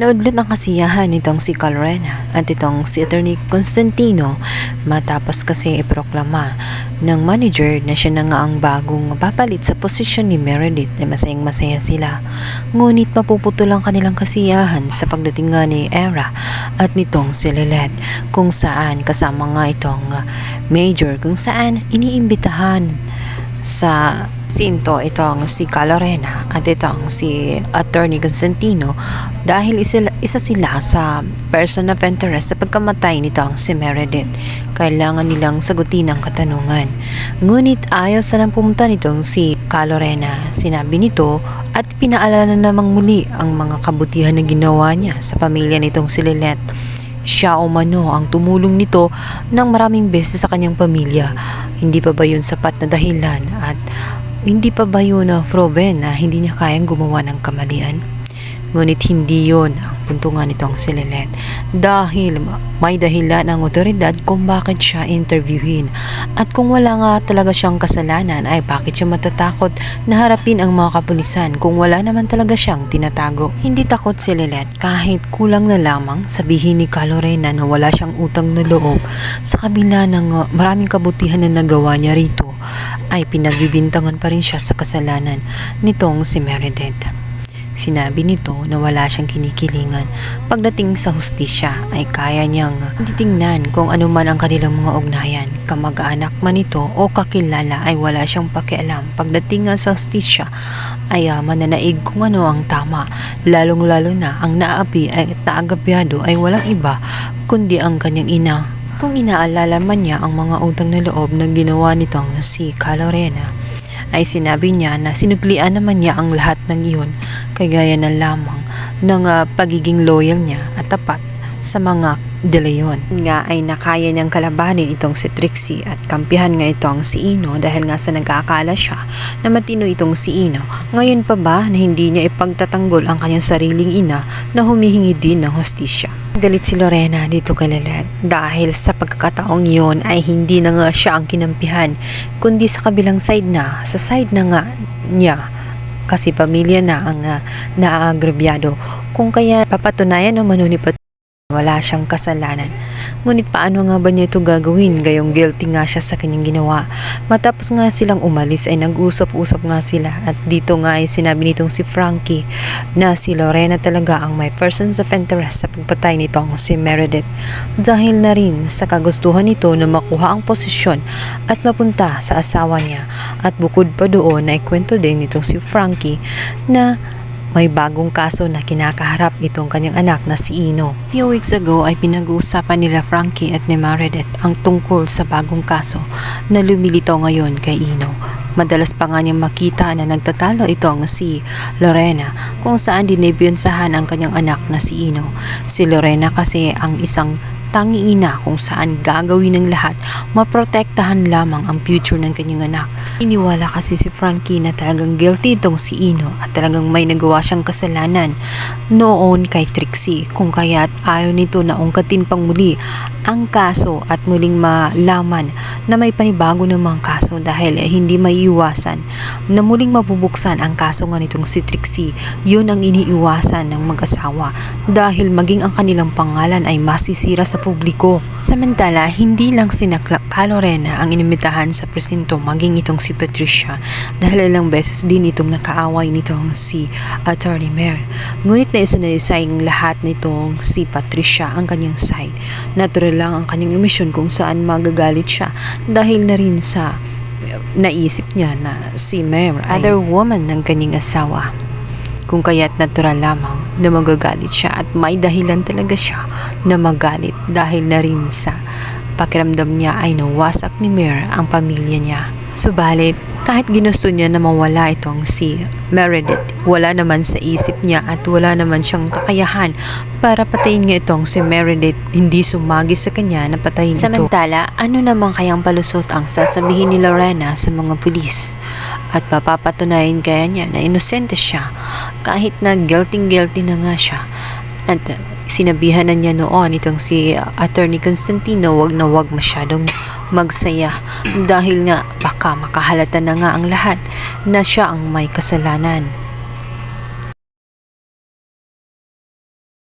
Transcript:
Naudlot ang kasiyahan nitong si Calorena at itong si Attorney Constantino matapos kasi iproklama ng manager na siya na nga ang bagong papalit sa posisyon ni Meredith ay masayang masaya sila. Ngunit mapuputol ang kanilang kasiyahan sa pagdating nga ni Era at nitong si Lilette kung saan kasama nga itong major kung saan iniimbitahan sa sinto itong si Calorena at itong si Attorney Constantino dahil isa sila sa person of interest sa pagkamatay nitong si Meredith. Kailangan nilang sagutin ang katanungan. Ngunit ayaw sanang pumunta nitong si Calorena. Sinabi nito at pinaalala namang muli ang mga kabutihan na ginawa niya sa pamilya nitong si Lilette. Siya o mano ang tumulong nito ng maraming beses sa kanyang pamilya. Hindi pa ba yun sapat na dahilan at hindi pa ba yun proven na hindi niya kayang gumawa ng kamalian? Ngunit hindi yun ang puntungan nitong si Lilette dahil may dahilan ang otoridad kung bakit siya interviewin at kung wala nga talaga siyang kasalanan ay bakit siya matatakot na harapin ang mga kapulisan kung wala naman talaga siyang tinatago. Hindi takot si Lilette kahit kulang na lamang sabihin ni Calorena na wala siyang utang na loob sa kabila ng maraming kabutihan na nagawa niya rito ay pinagbibintangan pa rin siya sa kasalanan nitong si Meredith. Sinabi nito na wala siyang kinikilingan. Pagdating sa hustisya ay kaya niyang titingnan kung ano man ang kanilang mga ugnayan. Kamag-anak man ito o kakilala ay wala siyang pakialam. Pagdating nga sa hustisya ay mananaig kung ano ang tama. Lalong-lalo na ang naapi at naagabyado ay walang iba kundi ang kanyang ina. Kung inaalala man niya ang mga utang na loob na ginawa nitong si Calorena, ay sinabi niya na sinuklian naman niya ang lahat ng iyon kagaya na lamang ng pagiging loyal niya at tapat sa mga De Leon. Nga ay nakaya niyang kalabanin itong si Trixie at kampihan nga itong si Ino dahil nga sa nag-aakala siya na matino itong si Ino. Ngayon pa ba na hindi niya ipagtatanggol ang kanyang sariling ina na humihingi din ng hustisya? Galit si Lorena dito kay Lilette dahil sa pagkakataong iyon ay hindi na nga siya ang kinampihan kundi sa kabilang side na, sa side na nga niya kasi pamilya na ang naaagrabyado kung kaya papatunayan o manunipot wala siyang kasalanan. Ngunit paano nga ba niya ito gagawin gayong guilty nga siya sa kanyang ginawa? Matapos nga silang umalis ay nag-usap-usap nga sila at dito nga ay sinabi nitong si Frankie na si Lorena talaga ang may persons of interest sa pagpatay nitong si Meredith dahil na rin sa kagustuhan nito na makuha ang posisyon at mapunta sa asawa niya at bukod pa doon ay kwento din nitong si Frankie na may bagong kaso na kinakaharap itong kanyang anak na si Ino. Few weeks ago ay pinag-uusapan nila Frankie at ni Meredith ang tungkol sa bagong kaso na lumilitaw ngayon kay Ino. Madalas pa nga niyang makita na nagtatalo itong si Lorena kung saan dinebyensahan ang kanyang anak na si Ino. Si Lorena kasi ang isang tanging ina kung saan gagawin ng lahat maprotektahan lamang ang future ng kanyang anak. Iniwala kasi si Frankie na talagang guilty itong si Ino at talagang may nagawa siyang kasalanan noon kay Trixie kung kaya't ayaw nito na ungkatin pang muli ang kaso at muling malaman na may panibago ng mga kaso dahil hindi maiiwasan na muling mabubuksan ang kaso nga nitong si Trixie. Yun ang iniiwasan ng mag-asawa dahil maging ang kanilang pangalan ay masisira sa publiko. Samantala, hindi lang sina Calorena ang inimbitahan sa presinto maging itong si Patricia dahil ilang beses din itong nakaaway nitong si Attorney Mer. Ngunit na isa na isang lahat nitong si Patricia ang kanyang side. Natural lang ang kanyang emosyon kung saan magagalit siya dahil na rin sa naisip niya na si Mer ay other woman ng kanyang asawa. Kung kaya't natural lamang na magagalit siya at may dahilan talaga siya na magalit dahil na rin sa pakiramdam niya ay nawasak ni Mer ang pamilya niya. Subalit, kahit ginusto niya na mawala itong si Meredith, wala naman sa isip niya at wala naman siyang kakayahan para patayin nga itong si Meredith. Hindi sumagi sa kanya na patayin ito. Samantala, ano naman kayang palusot ang sasabihin ni Lorena sa mga pulis? At papapatunayan kaya niya na inosente siya kahit na guilty na nga siya. At sinabihan na niya noon itong si Attorney Constantino wag na wag masyadong magsaya dahil nga baka makahalata na nga ang lahat na siya ang may kasalanan.